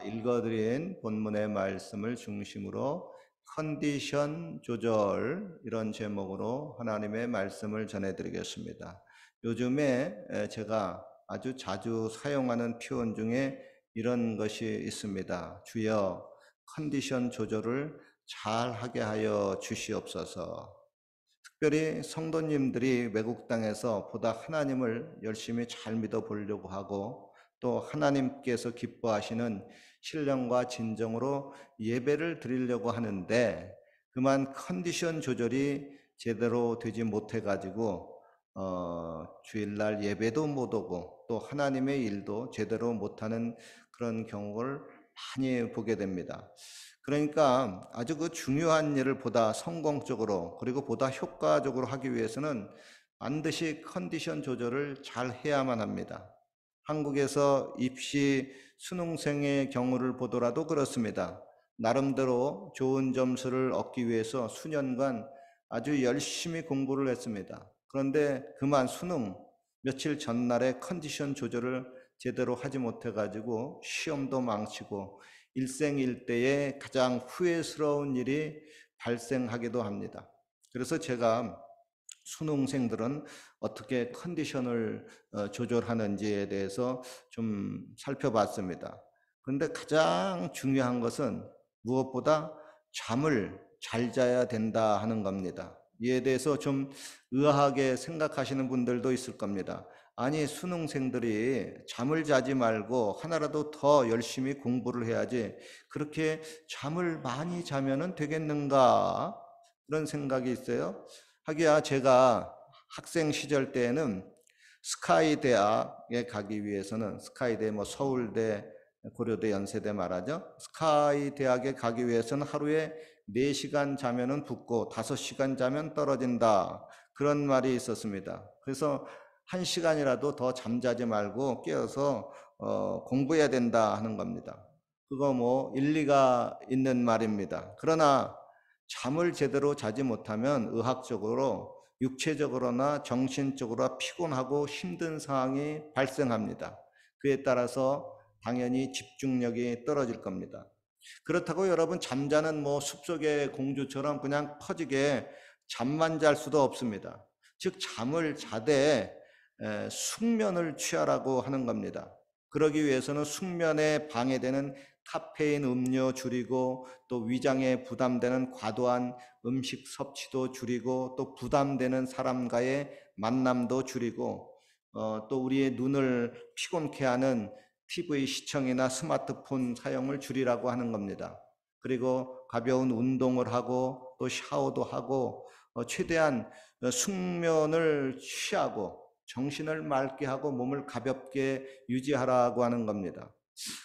읽어드린 본문의 말씀을 중심으로 컨디션 조절 이런 제목으로 하나님의 말씀을 전해드리겠습니다. 요즘에 제가 아주 자주 사용하는 표현 중에 이런 것이 있습니다. 주여 컨디션 조절을 잘 하게 하여 주시옵소서. 특별히 성도님들이 외국 땅에서 보다 하나님을 열심히 잘 믿어 보려고 하고 또 하나님께서 기뻐하시는 신령과 진정으로 예배를 드리려고 하는데 그만 컨디션 조절이 제대로 되지 못해 가지고 주일날 예배도 못 오고 또 하나님의 일도 제대로 못하는 그런 경우를 많이 보게 됩니다. 그러니까 아주 그 중요한 일을 보다 성공적으로 그리고 보다 효과적으로 하기 위해서는 반드시 컨디션 조절을 잘 해야만 합니다. 한국에서 입시 수능생의 경우를 보더라도 그렇습니다. 나름대로 좋은 점수를 얻기 위해서 수년간 아주 열심히 공부를 했습니다. 그런데 그만 수능 며칠 전날에 컨디션 조절을 제대로 하지 못해가지고 시험도 망치고 일생일대에 가장 후회스러운 일이 발생하기도 합니다. 그래서 제가 수능생들은 어떻게 컨디션을 조절하는지에 대해서 좀 살펴봤습니다. 그런데 가장 중요한 것은 무엇보다 잠을 잘 자야 된다 하는 겁니다. 이에 대해서 좀 의아하게 생각하시는 분들도 있을 겁니다. 아니, 수능생들이 잠을 자지 말고 하나라도 더 열심히 공부를 해야지 그렇게 잠을 많이 자면은 되겠는가? 그런 생각이 있어요. 하기야 제가 학생 시절 때에는 스카이 대학에 가기 위해서는 스카이대 뭐 서울대, 고려대, 연세대 말하죠. 스카이 대학에 가기 위해서는 하루에 4시간 자면은 붙고 5시간 자면 떨어진다. 그런 말이 있었습니다. 그래서 1시간이라도 더 잠자지 말고 깨어서 공부해야 된다 하는 겁니다. 그거 뭐 일리가 있는 말입니다. 그러나 잠을 제대로 자지 못하면 의학적으로 육체적으로나 정신적으로 피곤하고 힘든 상황이 발생합니다. 그에 따라서 당연히 집중력이 떨어질 겁니다. 그렇다고 여러분 잠자는 뭐 숲속의 공주처럼 그냥 퍼지게 잠만 잘 수도 없습니다. 즉 잠을 자되 숙면을 취하라고 하는 겁니다. 그러기 위해서는 숙면에 방해되는 카페인 음료 줄이고 또 위장에 부담되는 과도한 음식 섭취도 줄이고 또 부담되는 사람과의 만남도 줄이고 또 우리의 눈을 피곤케 하는 TV 시청이나 스마트폰 사용을 줄이라고 하는 겁니다. 그리고 가벼운 운동을 하고 또 샤워도 하고 최대한 숙면을 취하고 정신을 맑게 하고 몸을 가볍게 유지하라고 하는 겁니다.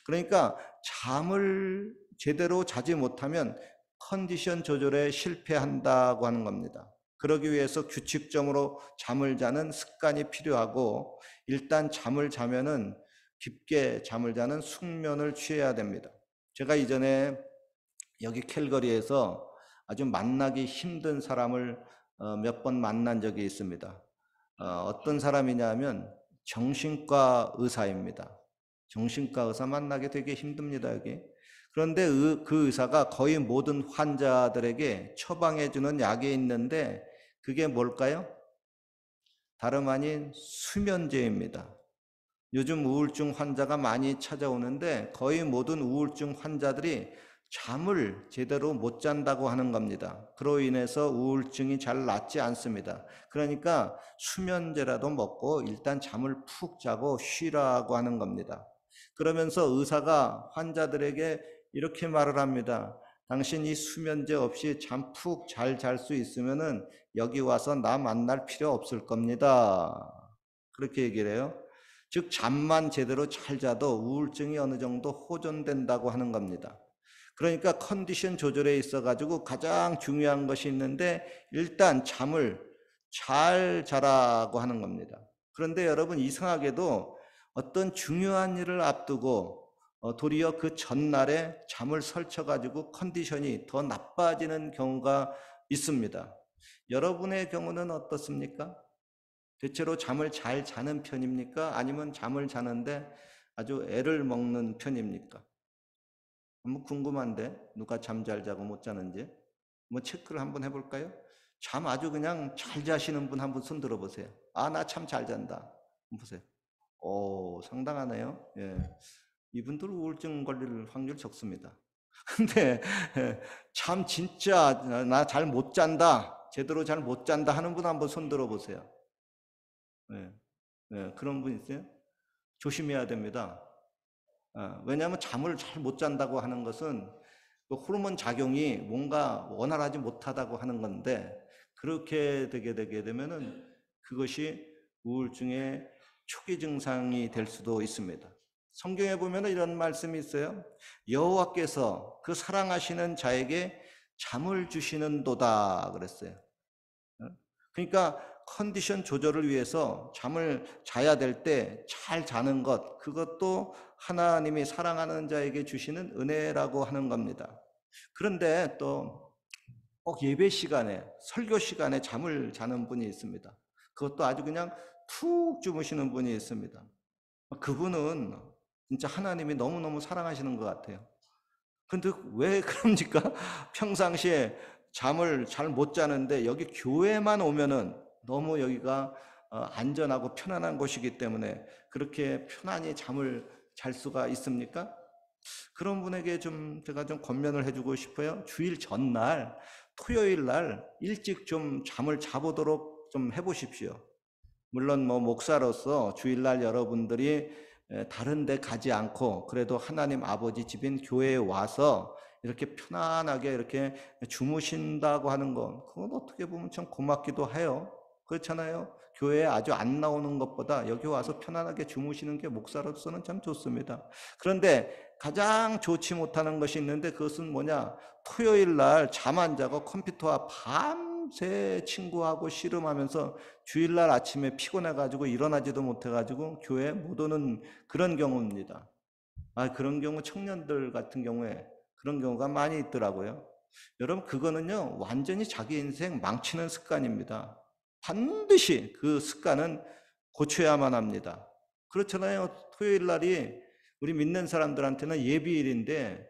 그러니까 잠을 제대로 자지 못하면 컨디션 조절에 실패한다고 하는 겁니다. 그러기 위해서 규칙적으로 잠을 자는 습관이 필요하고 일단 잠을 자면은 깊게 잠을 자는 숙면을 취해야 됩니다. 제가 이전에 여기 캘거리에서 아주 만나기 힘든 사람을 몇 번 만난 적이 있습니다. 어떤 사람이냐면 정신과 의사입니다. 정신과 의사 만나기 되게 힘듭니다, 여기. 그런데 그 의사가 거의 모든 환자들에게 처방해주는 약이 있는데 그게 뭘까요? 다름 아닌 수면제입니다. 요즘 우울증 환자가 많이 찾아오는데 거의 모든 우울증 환자들이 잠을 제대로 못 잔다고 하는 겁니다. 그로 인해서 우울증이 잘 낫지 않습니다. 그러니까 수면제라도 먹고 일단 잠을 푹 자고 쉬라고 하는 겁니다. 그러면서 의사가 환자들에게 이렇게 말을 합니다. 당신이 수면제 없이 잠 푹 잘 잘 수 있으면은 여기 와서 나 만날 필요 없을 겁니다. 그렇게 얘기를 해요. 즉 잠만 제대로 잘 자도 우울증이 어느 정도 호전된다고 하는 겁니다. 그러니까 컨디션 조절에 있어 가지고 가장 중요한 것이 있는데 일단 잠을 잘 자라고 하는 겁니다. 그런데 여러분 이상하게도 어떤 중요한 일을 앞두고 도리어 그 전날에 잠을 설쳐 가지고 컨디션이 더 나빠지는 경우가 있습니다. 여러분의 경우는 어떻습니까? 대체로 잠을 잘 자는 편입니까? 아니면 잠을 자는데 아주 애를 먹는 편입니까? 한번 궁금한데 누가 잠 잘 자고 못 자는지 뭐 체크를 한번 해볼까요? 잠 아주 그냥 잘 자시는 분 한번 손 들어보세요. 아, 나 참 잘 잔다. 한번 보세요. 오, 상당하네요. 예. 이분들 우울증 걸릴 확률 적습니다. 근데 참 진짜 나 잘 못 잔다. 제대로 잘 못 잔다 하는 분 한번 손 들어보세요. 예. 예, 그런 분 있어요? 조심해야 됩니다. 왜냐하면 잠을 잘 못 잔다고 하는 것은 그 호르몬 작용이 뭔가 원활하지 못하다고 하는 건데 그렇게 되게 되면은 그것이 우울증의 초기 증상이 될 수도 있습니다. 성경에 보면 이런 말씀이 있어요. 여호와께서 그 사랑하시는 자에게 잠을 주시는도다 그랬어요. 그러니까 컨디션 조절을 위해서 잠을 자야 될 때 잘 자는 것, 그것도 하나님이 사랑하는 자에게 주시는 은혜라고 하는 겁니다. 그런데 또 꼭 예배 시간에, 설교 시간에 잠을 자는 분이 있습니다. 그것도 아주 그냥 푹 주무시는 분이 있습니다. 그분은 진짜 하나님이 너무너무 사랑하시는 것 같아요. 근데 왜 그럽니까? 평상시에 잠을 잘 못 자는데 여기 교회만 오면은 너무 여기가 안전하고 편안한 곳이기 때문에 그렇게 편안히 잠을 잘 수가 있습니까? 그런 분에게 좀 제가 좀 권면을 해주고 싶어요. 주일 전날, 토요일 날 일찍 좀 잠을 자보도록 좀 해보십시오. 물론 뭐 목사로서 주일날 여러분들이 다른 데 가지 않고 그래도 하나님 아버지 집인 교회에 와서 이렇게 편안하게 이렇게 주무신다고 하는 건 그건 어떻게 보면 참 고맙기도 해요. 그렇잖아요. 교회에 아주 안 나오는 것보다 여기 와서 편안하게 주무시는 게 목사로서는 참 좋습니다. 그런데 가장 좋지 못하는 것이 있는데 그것은 뭐냐? 토요일 날 잠 안 자고 컴퓨터와 밤새 친구하고 씨름하면서 주일날 아침에 피곤해가지고 일어나지도 못해가지고 교회 못 오는 그런 경우입니다. 그런 경우 청년들 같은 경우에 그런 경우가 많이 있더라고요. 여러분, 그거는요, 완전히 자기 인생 망치는 습관입니다. 반드시 그 습관은 고쳐야만 합니다. 그렇잖아요. 토요일 날이 우리 믿는 사람들한테는 예비일인데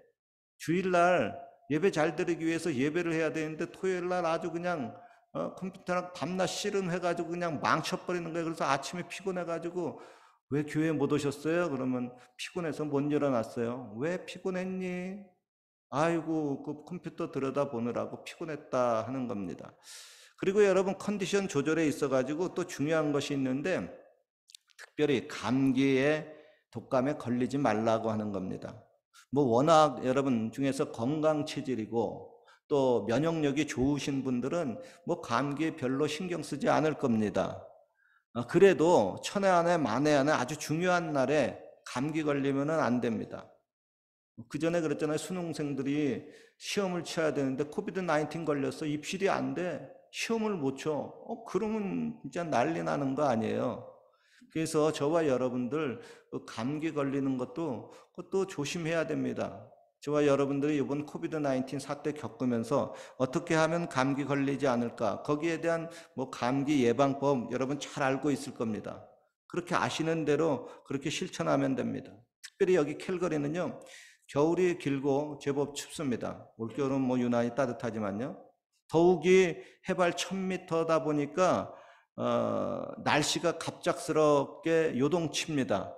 주일날 예배 잘 드리기 위해서 예배를 해야 되는데 토요일 날 아주 그냥 컴퓨터랑 밤낮 씨름해가지고 그냥 망쳐버리는 거예요. 그래서 아침에 피곤해가지고 왜 교회 못 오셨어요? 그러면 피곤해서 못 일어났어요. 왜 피곤했니? 아이고 그 컴퓨터 들여다보느라고 피곤했다 하는 겁니다. 그리고 여러분 컨디션 조절에 있어가지고 또 중요한 것이 있는데 특별히 감기에 독감에 걸리지 말라고 하는 겁니다. 뭐 워낙 여러분 중에서 건강 체질이고 또 면역력이 좋으신 분들은 뭐 감기에 별로 신경 쓰지 않을 겁니다. 그래도 천에 안에 만에 안에 아주 중요한 날에 감기 걸리면 안 됩니다. 그 전에 그랬잖아요. 수능생들이 시험을 쳐야 되는데 코비드 19 걸렸어. 입실이 안 돼. 시험을 못 쳐. 그러면 진짜 난리 나는 거 아니에요. 그래서 저와 여러분들 그 감기 걸리는 것도 그것도 조심해야 됩니다. 저와 여러분들이 이번 코비드 19 사태 겪으면서 어떻게 하면 감기 걸리지 않을까? 거기에 대한 뭐 감기 예방법 여러분 잘 알고 있을 겁니다. 그렇게 아시는 대로 그렇게 실천하면 됩니다. 특별히 여기 캘거리는요. 겨울이 길고 제법 춥습니다. 올겨울은 뭐 유난히 따뜻하지만요. 더욱이 해발 1000m다 보니까 날씨가 갑작스럽게 요동칩니다.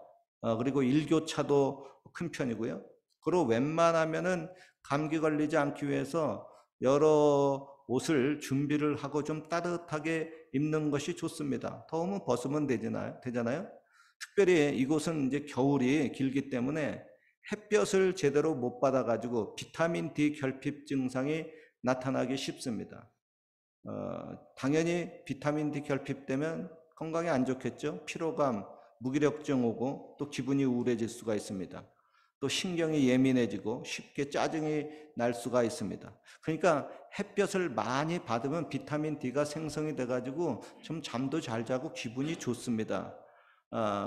그리고 일교차도 큰 편이고요. 그리고 웬만하면은 감기 걸리지 않기 위해서 여러 옷을 준비를 하고 좀 따뜻하게 입는 것이 좋습니다. 더우면 벗으면 되잖아요. 특별히 이곳은 이제 겨울이 길기 때문에 햇볕을 제대로 못 받아가지고 비타민 D 결핍 증상이 나타나기 쉽습니다. 당연히 비타민 D 결핍되면 건강에 안 좋겠죠. 피로감, 무기력증 오고 또 기분이 우울해질 수가 있습니다. 또 신경이 예민해지고 쉽게 짜증이 날 수가 있습니다. 그러니까 햇볕을 많이 받으면 비타민 D가 생성이 돼가지고 좀 잠도 잘 자고 기분이 좋습니다.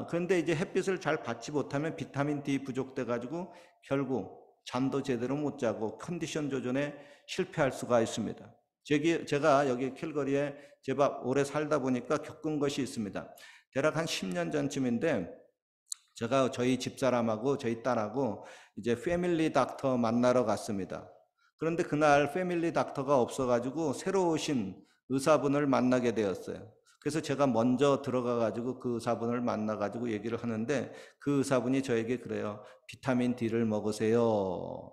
그런데 이제 햇빛을 잘 받지 못하면 비타민 D 부족돼가지고 결국 잠도 제대로 못 자고 컨디션 조절에 실패할 수가 있습니다. 제가 여기 캘거리에 제법 오래 살다 보니까 겪은 것이 있습니다. 대략 한 10년 전쯤인데 제가 저희 집사람하고 저희 딸하고 이제 패밀리 닥터 만나러 갔습니다. 그런데 그날 패밀리 닥터가 없어가지고 새로 오신 의사분을 만나게 되었어요. 그래서 제가 먼저 들어가가지고 그 의사분을 만나가지고 얘기를 하는데 그 의사분이 저에게 그래요. 비타민 D를 먹으세요.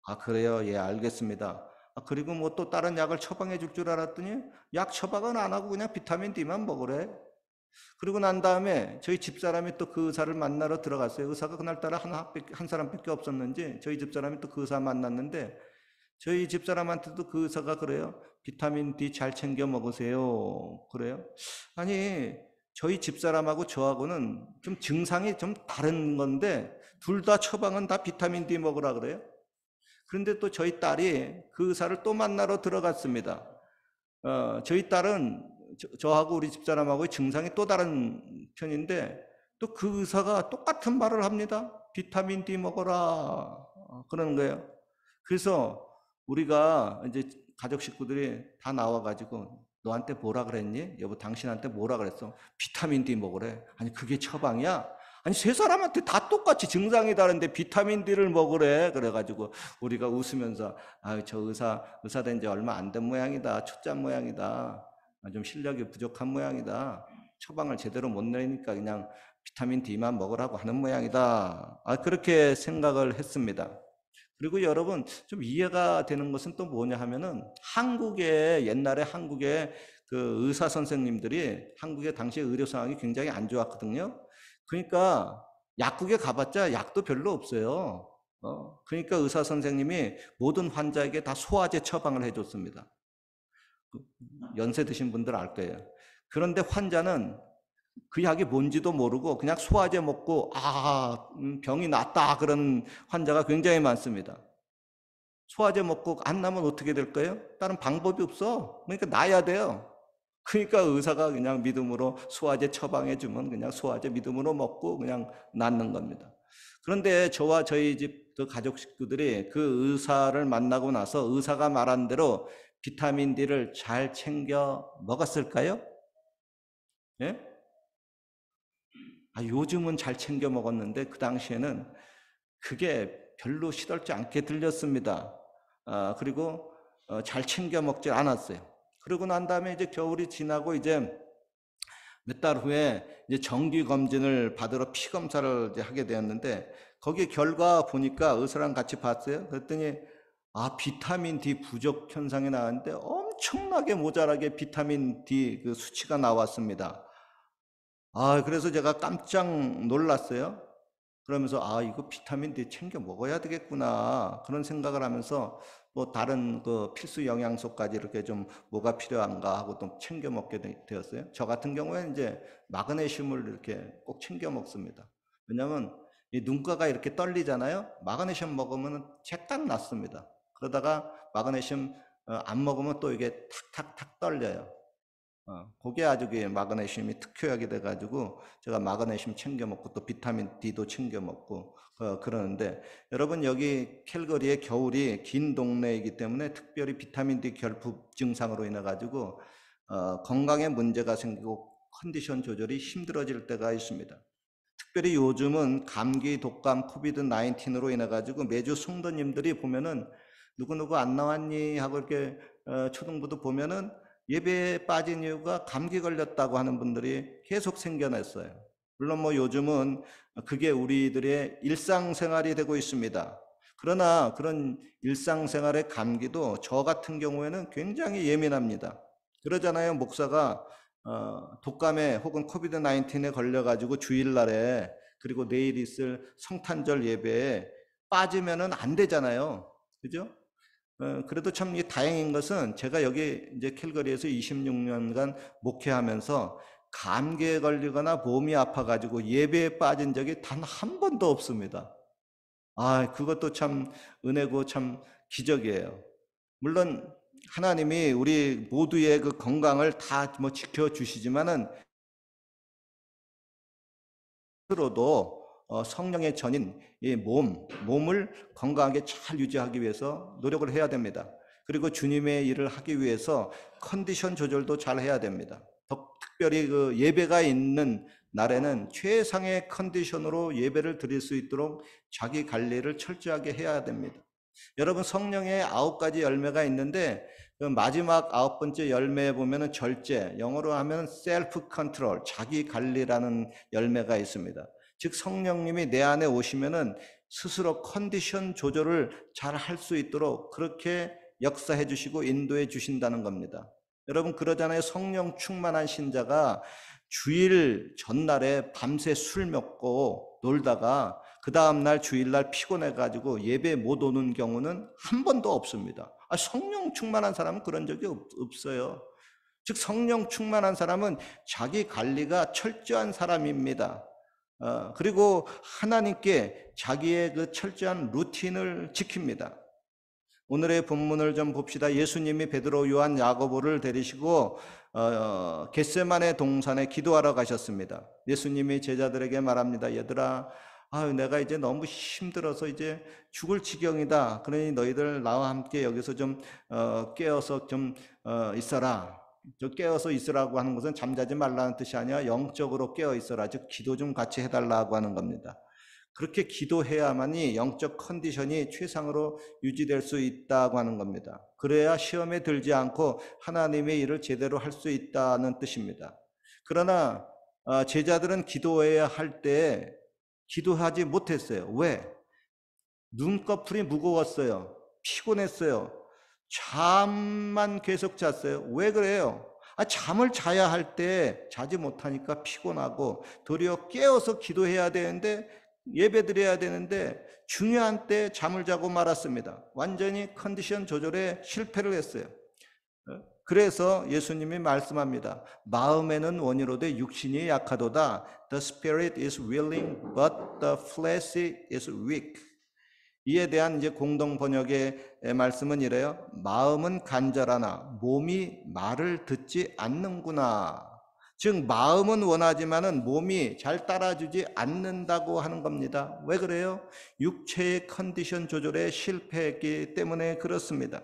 아, 그래요? 예, 알겠습니다. 아, 그리고 뭐 또 다른 약을 처방해 줄 줄 알았더니 약 처방은 안 하고 그냥 비타민 D만 먹으래. 그리고 난 다음에 저희 집사람이 또 그 의사를 만나러 들어갔어요. 의사가 그날따라 한 사람밖에 없었는지 저희 집사람이 또 그 의사 만났는데 저희 집사람한테도 그 의사가 그래요. 비타민 D 잘 챙겨 먹으세요. 그래요? 아니, 저희 집사람하고 저하고는 좀 증상이 좀 다른 건데 둘 다 처방은 다 비타민 D 먹으라 그래요. 그런데 또 저희 딸이 그 의사를 또 만나러 들어갔습니다. 저희 딸은 저하고 우리 집사람하고의 증상이 또 다른 편인데 또 그 의사가 똑같은 말을 합니다. 비타민 D 먹어라. 그러는 거예요. 그래서 우리가 이제 가족 식구들이 다 나와가지고 너한테 뭐라 그랬니? 여보, 당신한테 뭐라 그랬어? 비타민 D 먹으래. 아니, 그게 처방이야? 아니, 세 사람한테 다 똑같이 증상이 다른데 비타민 D를 먹으래. 그래가지고 우리가 웃으면서 아, 저 의사 된 지 얼마 안 된 모양이다. 초짜 모양이다. 좀 실력이 부족한 모양이다. 처방을 제대로 못 내니까 그냥 비타민 D만 먹으라고 하는 모양이다. 아, 그렇게 생각을 했습니다. 그리고 여러분 좀 이해가 되는 것은 또 뭐냐 하면은 옛날에 한국의 그 의사 선생님들이 한국의 당시 의료 상황이 굉장히 안 좋았거든요. 그러니까 약국에 가봤자 약도 별로 없어요. 그러니까 의사 선생님이 모든 환자에게 다 소화제 처방을 해줬습니다. 연세 드신 분들 알 거예요. 그런데 환자는 그 약이 뭔지도 모르고 그냥 소화제 먹고 병이 낫다 그런 환자가 굉장히 많습니다. 소화제 먹고 안 나면 어떻게 될까요? 다른 방법이 없어. 그러니까 나야 돼요. 그러니까 의사가 그냥 믿음으로 소화제 처방해 주면 그냥 소화제 믿음으로 먹고 그냥 낫는 겁니다. 그런데 저와 저희 집 그 가족 식구들이 그 의사를 만나고 나서 의사가 말한 대로 비타민 D를 잘 챙겨 먹었을까요? 예? 요즘은 잘 챙겨 먹었는데 그 당시에는 그게 별로 시들지 않게 들렸습니다. 그리고 잘 챙겨 먹지 않았어요. 그러고 난 다음에 이제 겨울이 지나고 이제 몇 달 후에 이제 정기 검진을 받으러 피 검사를 이제 하게 되었는데 거기 결과 보니까 의사랑 같이 봤어요. 그랬더니 비타민 D 부족 현상이 나왔는데 엄청나게 모자라게 비타민 D 그 수치가 나왔습니다. 그래서 제가 깜짝 놀랐어요. 그러면서 이거 비타민 D 챙겨 먹어야 되겠구나 그런 생각을 하면서 뭐 다른 그 필수 영양소까지 이렇게 좀 뭐가 필요한가 하고 또 챙겨 먹게 되었어요. 저 같은 경우에는 이제 마그네슘을 이렇게 꼭 챙겨 먹습니다. 왜냐하면 이 눈가가 이렇게 떨리잖아요. 마그네슘 먹으면 책딱 났습니다. 그러다가 마그네슘 안 먹으면 또 이게 탁탁탁 떨려요. 그게 아주 그 마그네슘이 특효약이 돼가지고 제가 마그네슘 챙겨 먹고 또 비타민 D도 챙겨 먹고 그러는데 여러분 여기 캘거리의 겨울이 긴 동네이기 때문에 특별히 비타민 D 결핍 증상으로 인해 가지고 건강에 문제가 생기고 컨디션 조절이 힘들어질 때가 있습니다. 특별히 요즘은 감기, 독감, 코비드 19으로 인해 가지고 매주 성도님들이 보면은 누구누구 안 나왔니 하고 이렇게 초등부도 보면은 예배에 빠진 이유가 감기 걸렸다고 하는 분들이 계속 생겨났어요. 물론 뭐 요즘은 그게 우리들의 일상생활이 되고 있습니다. 그러나 그런 일상생활의 감기도 저 같은 경우에는 굉장히 예민합니다. 그러잖아요. 목사가 독감에 혹은 코비드 19에 걸려가지고 주일날에 그리고 내일 있을 성탄절 예배에 빠지면은 안 되잖아요. 그죠? 그래도 참 다행인 것은 제가 여기 이제 캘거리에서 26년간 목회하면서 감기에 걸리거나 몸이 아파가지고 예배에 빠진 적이 단 한 번도 없습니다. 그것도 참 은혜고 참 기적이에요. 물론 하나님이 우리 모두의 그 건강을 다 뭐 지켜주시지만은 스스로도 성령의 전인 이 몸을 건강하게 잘 유지하기 위해서 노력을 해야 됩니다. 그리고 주님의 일을 하기 위해서 컨디션 조절도 잘 해야 됩니다. 특별히 그 예배가 있는 날에는 최상의 컨디션으로 예배를 드릴 수 있도록 자기 관리를 철저하게 해야 됩니다. 여러분, 성령의 9가지 열매가 있는데 그 마지막 9번째 열매에 보면은 절제, 영어로 하면 셀프 컨트롤, 자기 관리라는 열매가 있습니다. 즉 성령님이 내 안에 오시면은 스스로 컨디션 조절을 잘 할 수 있도록 그렇게 역사해 주시고 인도해 주신다는 겁니다. 여러분, 그러잖아요. 성령 충만한 신자가 주일 전날에 밤새 술 먹고 놀다가 그 다음날 주일날 피곤해가지고 예배 못 오는 경우는 한 번도 없습니다. 성령 충만한 사람은 그런 적이 없어요. 즉 성령 충만한 사람은 자기 관리가 철저한 사람입니다. 그리고 하나님께 자기의 그 철저한 루틴을 지킵니다. 오늘의 본문을 좀 봅시다. 예수님이 베드로, 요한, 야고보를 데리시고 겟세마네 동산에 기도하러 가셨습니다. 예수님이 제자들에게 말합니다. 얘들아, 내가 이제 너무 힘들어서 이제 죽을 지경이다. 그러니 너희들 나와 함께 여기서 좀 깨어서 좀 있어라. 저 깨어서 있으라고 하는 것은 잠자지 말라는 뜻이 아니라 영적으로 깨어 있어라. 즉 기도 좀 같이 해달라고 하는 겁니다. 그렇게 기도해야만이 영적 컨디션이 최상으로 유지될 수 있다고 하는 겁니다. 그래야 시험에 들지 않고 하나님의 일을 제대로 할 수 있다는 뜻입니다. 그러나 제자들은 기도해야 할 때 기도하지 못했어요. 왜? 눈꺼풀이 무거웠어요. 피곤했어요. 잠만 계속 잤어요. 왜 그래요? 잠을 자야 할 때 자지 못하니까 피곤하고 도리어 깨어서 기도해야 되는데 예배 드려야 되는데 중요한 때 잠을 자고 말았습니다. 완전히 컨디션 조절에 실패를 했어요. 그래서 예수님이 말씀합니다. 마음에는 원이로되 육신이 약하도다. The spirit is willing, but the flesh is weak. 이에 대한 이제 공동 번역의 말씀은 이래요. 마음은 간절하나 몸이 말을 듣지 않는구나. 즉 마음은 원하지만은 몸이 잘 따라주지 않는다고 하는 겁니다. 왜 그래요? 육체의 컨디션 조절에 실패했기 때문에 그렇습니다.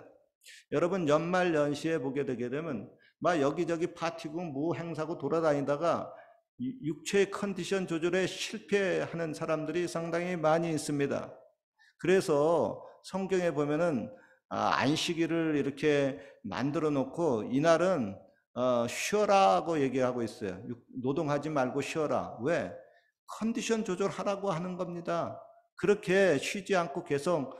여러분 연말 연시에 보게 되게 되면 막 여기저기 파티고 뭐 행사고 돌아다니다가 육체의 컨디션 조절에 실패하는 사람들이 상당히 많이 있습니다. 그래서 성경에 보면은 안식일을 이렇게 만들어 놓고 이날은 쉬어라고 얘기하고 있어요. 노동하지 말고 쉬어라. 왜? 컨디션 조절하라고 하는 겁니다. 그렇게 쉬지 않고 계속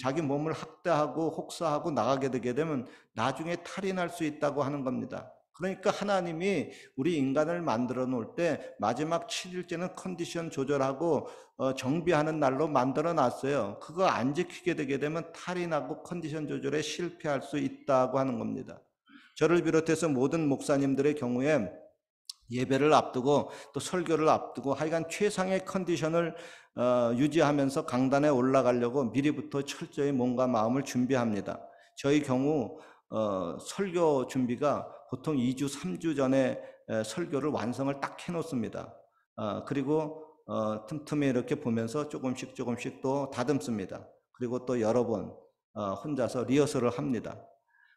자기 몸을 학대하고 혹사하고 나가게 되게 되면 나중에 탈이 날 수 있다고 하는 겁니다. 그러니까 하나님이 우리 인간을 만들어 놓을 때 마지막 7일째는 컨디션 조절하고 정비하는 날로 만들어 놨어요. 그거 안 지키게 되게 되면 탈이 나고 컨디션 조절에 실패할 수 있다고 하는 겁니다. 저를 비롯해서 모든 목사님들의 경우에 예배를 앞두고 또 설교를 앞두고 하여간 최상의 컨디션을 유지하면서 강단에 올라가려고 미리부터 철저히 몸과 마음을 준비합니다. 저희 경우 설교 준비가 보통 2주, 3주 전에 설교를 완성을 딱 해놓습니다. 그리고 틈틈이 이렇게 보면서 조금씩 또 다듬습니다. 그리고 또 여러 번 혼자서 리허설을 합니다.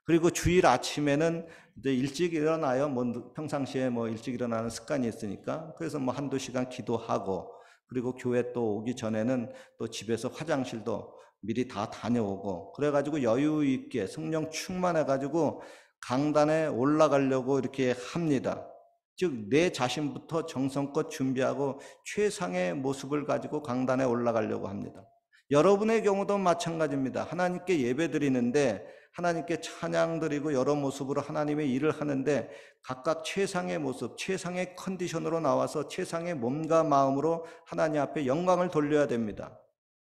그리고 주일 아침에는 이제 일찍 일어나요. 뭐 평상시에 뭐 일찍 일어나는 습관이 있으니까. 그래서 뭐 한두 시간 기도하고, 그리고 교회 또 오기 전에는 또 집에서 화장실도 미리 다 다녀오고, 그래가지고 여유 있게 성령 충만해가지고 강단에 올라가려고 이렇게 합니다. 즉 내 자신부터 정성껏 준비하고 최상의 모습을 가지고 강단에 올라가려고 합니다. 여러분의 경우도 마찬가지입니다. 하나님께 예배 드리는데, 하나님께 찬양 드리고 여러 모습으로 하나님의 일을 하는데 각각 최상의 모습, 최상의 컨디션으로 나와서 최상의 몸과 마음으로 하나님 앞에 영광을 돌려야 됩니다.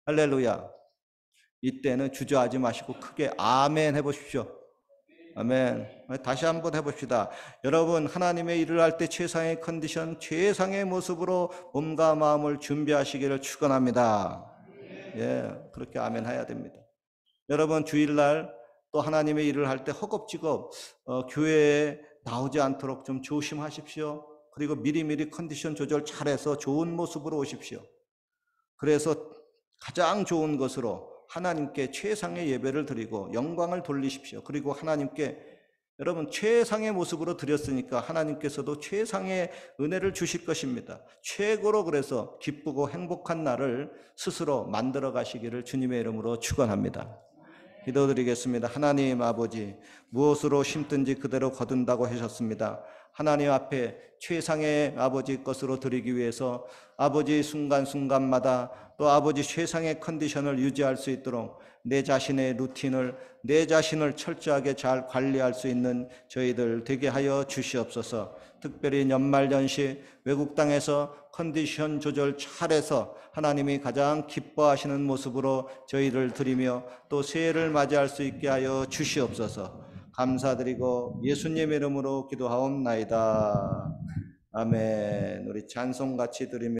할렐루야. 이때는 주저하지 마시고 크게 아멘 해보십시오. 아멘. 다시 한번 해봅시다. 여러분, 하나님의 일을 할 때 최상의 컨디션, 최상의 모습으로 몸과 마음을 준비하시기를 축원합니다. 예, 그렇게 아멘 해야 됩니다. 여러분, 주일날 또 하나님의 일을 할 때 허겁지겁 교회에 나오지 않도록 좀 조심하십시오. 그리고 미리미리 컨디션 조절 잘해서 좋은 모습으로 오십시오. 그래서 가장 좋은 것으로 하나님께 최상의 예배를 드리고 영광을 돌리십시오. 그리고 하나님께 여러분 최상의 모습으로 드렸으니까 하나님께서도 최상의 은혜를 주실 것입니다. 최고로 그래서 기쁘고 행복한 날을 스스로 만들어 가시기를 주님의 이름으로 축원합니다. 기도드리겠습니다. 하나님 아버지, 무엇으로 심든지 그대로 거둔다고 하셨습니다. 하나님 앞에 최상의 아버지 것으로 드리기 위해서 아버지 순간순간마다 또 아버지 최상의 컨디션을 유지할 수 있도록 내 자신의 루틴을, 내 자신을 철저하게 잘 관리할 수 있는 저희들 되게 하여 주시옵소서. 특별히 연말연시 외국 땅에서 컨디션 조절 잘해서 하나님이 가장 기뻐하시는 모습으로 저희를 드리며 또 새해를 맞이할 수 있게 하여 주시옵소서. 감사드리고 예수님 이름으로 기도하옵나이다. 아멘. 우리 찬송 같이 드리며